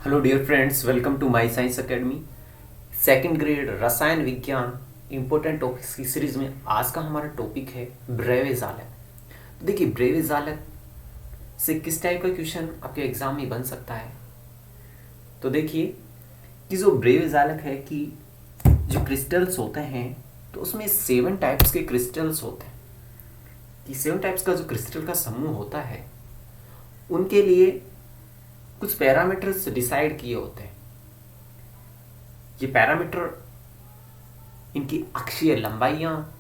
Hello dear friends, welcome to my science academy. Second grade रसायन विज्ञान important topics की series में आज का हमारा टॉपिक है ब्रेवे जालक। तो देखिए, ब्रेवे जालक से किस टाइप का क्वेश्चन आपके एग्जाम में बन सकता है। तो देखिए कि जो ब्रेवे जालक है कि जो क्रिस्टल्स होते हैं, तो उसमें 7 टाइप्स के क्रिस्टल्स होते हैं। कि 7 टाइप्स का जो क्रिस्टल का समूह होता है, उनके लिए कुछ पैरामीटर्स डिसाइड किए होते हैं। ये पैरामीटर इनकी अक्षीय लंबाइयाँ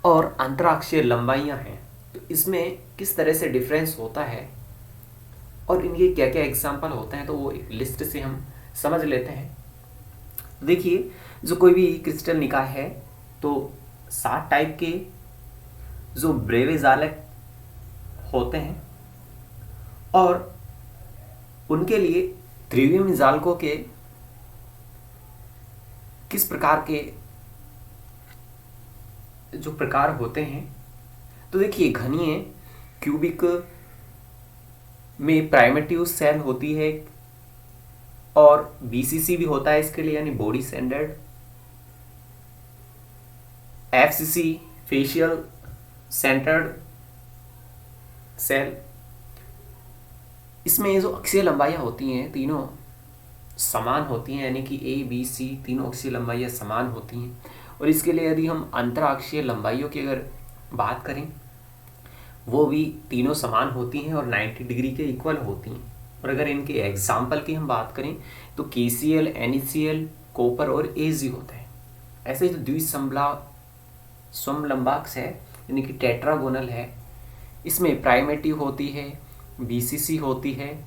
और अंतराक्षीय लंबाइयाँ हैं। तो इसमें किस तरह से डिफरेंस होता है और इनके क्या क्या एग्जाम्पल होते हैं, तो वो एक लिस्ट से हम समझ लेते हैं। देखिए, जो कोई भी क्रिस्टल निकाय है तो 7 टाइप के जो ब्रेवे जालक होते हैं और उनके लिए त्रिविम जालकों के किस प्रकार के जो प्रकार होते हैं। तो देखिए, घनीय क्यूबिक में प्राइमेटिव सेल होती है और बीसीसी भी होता है इसके लिए, यानी body centred. FCC facial centred cell. इसमें ये जो अक्षीय लंबाइयाँ होती हैं तीनों समान होती हैं, यानी कि ए बी सी तीनों अक्षीय लंबाइयाँ समान होती हैं। और इसके लिए यदि हम अंतराक्षीय लंबाइयों की अगर बात करें, वो भी तीनों समान होती हैं और 90 डिग्री के इक्वल होती हैं। और अगर इनके एग्जाम्पल की हम बात करें तो KCl, NaCl, कॉपर और Ag होते हैं। ऐसे ही जो द्विसमलंबाक्ष है, यानी कि टेट्रागोनल है, इसमें प्राइमेटिव होती है, BCC होती है।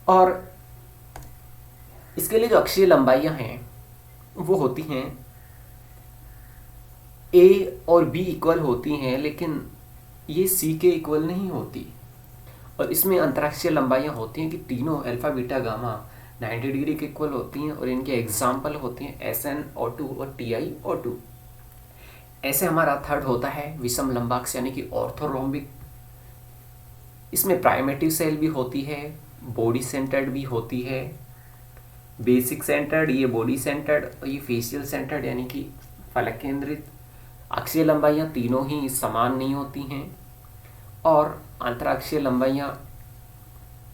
और इसके लिए जो अक्षीय लंबाइयाँ हैं वो होती हैं A और B इक्वल होती हैं, लेकिन ये C के इक्वल नहीं होती। और इसमें अंतराक्षीय लंबाइयाँ होती हैं कि तीनों अल्फा बीटा गामा 90 डिग्री के इक्वल होती हैं। और इनके एग्जाम्पल होते हैं SnO2 और TiO2। ऐसे हमारा थर्ड होता है विषम लंबाक्ष, यानी कि ऑर्थोरोम्बिक। इसमें प्राइमेटिव सेल भी होती है, बॉडी सेंटर्ड भी होती है, बेसिक सेंटर्ड, ये बॉडी सेंटर्ड, और ये फेशियल सेंटर्ड, यानी कि फलक केंद्रित। अक्षीय लंबाइयाँ तीनों ही समान नहीं होती हैं और अंतराक्षीय लंबाइयाँ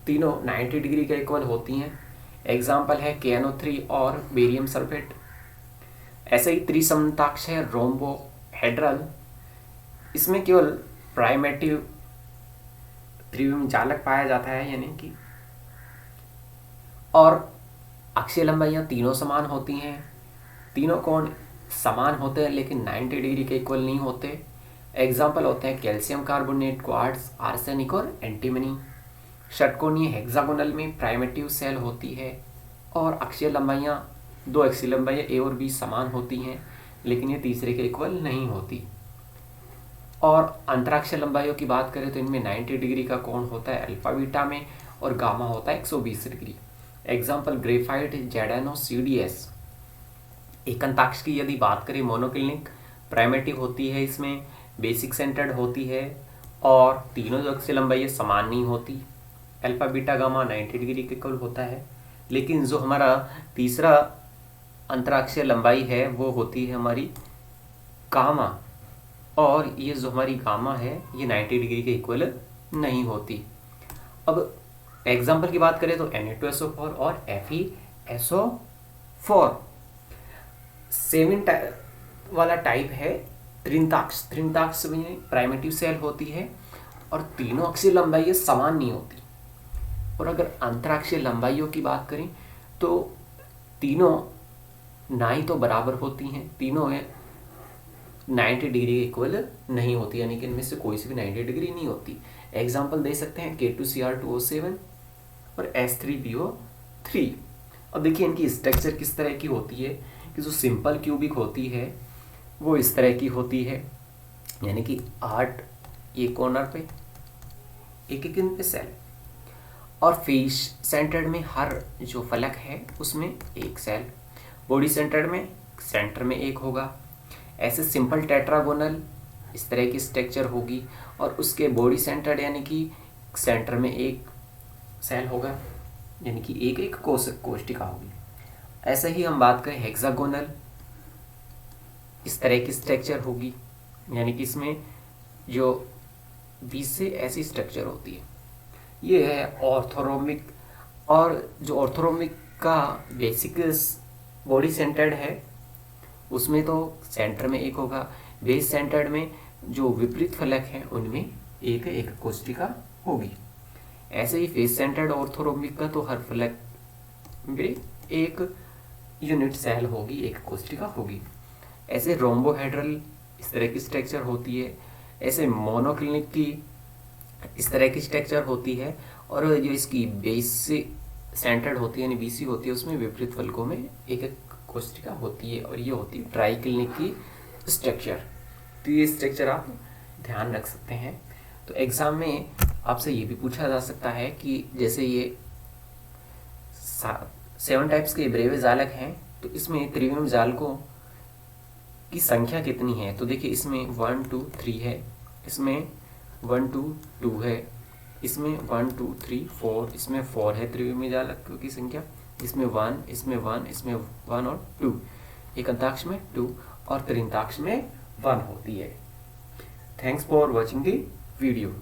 तीनों 90 डिग्री के इक्वल होती हैं। एग्जाम्पल है KNO3 और बेरियम सल्फेट। ऐसे ही त्रिसमताक्ष है रोम्बोहेड्रल। इसमें केवल प्राइमेटिव त्रिविम जालक पाया जाता है, यानी कि, और अक्षीय लंबाइयाँ तीनों समान होती हैं। तीनों कोण समान होते हैं लेकिन 90 डिग्री के इक्वल नहीं होते। एग्जाम्पल होते हैं कैल्शियम कार्बोनेट, क्वार्ट्ज, आर्सेनिक और एंटीमनी। षटकोणीय हेक्सागोनल में प्राइमेटिव सेल होती है और अक्षीय लंबाइयाँ, 2 अक्षीय लंबाइयाँ A और B समान होती हैं, लेकिन ये तीसरे के इक्वल नहीं होती। और अंतराक्षीय लंबाइयों की बात करें तो इनमें 90 डिग्री का कोण होता है अल्फा बीटा में और गामा होता है 120 डिग्री। एग्जाम्पल ग्रेफाइट, जेडानो, CDS। एकंताक्ष की यदि बात करें, मोनोक्लिनिक प्राइमेटिव होती है, इसमें बेसिक सेंटर्ड होती है और तीनों जो अक्षीय लंबाई समान नहीं होती। अल्फा बीटा गामा 90 डिग्री के इक्वल होता है। लेकिन जो हमारा तीसरा अंतराक्षीय लंबाई है वो होती है हमारी गामा, और ये जो हमारी गामा है ये 90 डिग्री के इक्वल नहीं होती। अब एग्जाम्पल की बात करें तो Na2SO4 और FeSO4। 7 वाला टाइप है त्रिंताक्ष। त्रिंताक्ष में प्राइमेटिव सेल होती है और तीनों अक्षीय लंबाई समान नहीं होती। और अगर अंतराक्षीय लंबाइयों की बात करें तो तीनों ना ही तो बराबर होती हैं, तीनों 90 डिग्री के इक्वल नहीं होती, यानी कि इनमें से कोई सी भी 90 डिग्री नहीं होती। एग्जाम्पल दे सकते हैं K2Cr2O7 और S3PO3। अब देखिए इनकी स्ट्रक्चर किस तरह की होती है कि जो सिंपल क्यूबिक होती है वो इस तरह की होती है, यानी कि 8 ये कॉर्नर पे, एक एक इन पे सेल। और फेस सेंटर्ड में हर जो फलक है उसमें एक सेल, बॉडी सेंटर्ड में सेंटर में एक होगा। ऐसे सिंपल टेट्रागोनल इस तरह की स्ट्रक्चर होगी और उसके बॉडी सेंटर्ड यानी कि सेंटर में एक सेल होगा। यानी कि एक एक कोशिका होगी। ऐसे ही हम बात करें हेक्सागोनल, इस तरह की स्ट्रक्चर होगी, यानी कि इसमें जो 20 से ऐसी स्ट्रक्चर होती है। ये है ऑर्थोरोमिक। और जो ऑर्थोरोमिक का बेसिक बॉडी सेंटर्ड है, उसमें तो सेंटर में एक होगा, बेस सेंटर्ड में जो विपरीत फलक हैं उनमें एक एक कोशिका होगी। ऐसे ही फेस सेंटर्ड ऑर्थोरोमिक का तो हर फलक में एक यूनिट सेल होगी, एक कोशिका होगी। ऐसे रोम्बोहेड्रल इस तरह की स्ट्रक्चर होती है। ऐसे मोनोक्लिनिक की इस तरह की स्ट्रक्चर होती है। और जो इसकी बेस से सेंटर्ड होती है यानी बीसी होती है, उसमें विपरीत फलकों में एक एक कोशिका होती है, और ये होती है ट्राइक्लिनिक की स्ट्रक्चर। तो ये स्ट्रक्चर आप ध्यान रख सकते हैं। तो एग्जाम में आपसे ये भी पूछा जा सकता है कि जैसे ये 7 टाइप्स के ब्रेवे जालक हैं, तो इसमें त्रिविम जालकों की संख्या कितनी है। तो देखिए इसमें 1 2 3 है, इसमें 1 2 2 है, इसमें 1 2 3 4, इसमें 4 है त्रिविमी जालकों की संख्या, इसमें 1, इसमें 1, इसमें 1 और 2, एक अंताक्ष में 2 और त्रिंताक्ष में 1 होती है। Thanks for watching the video.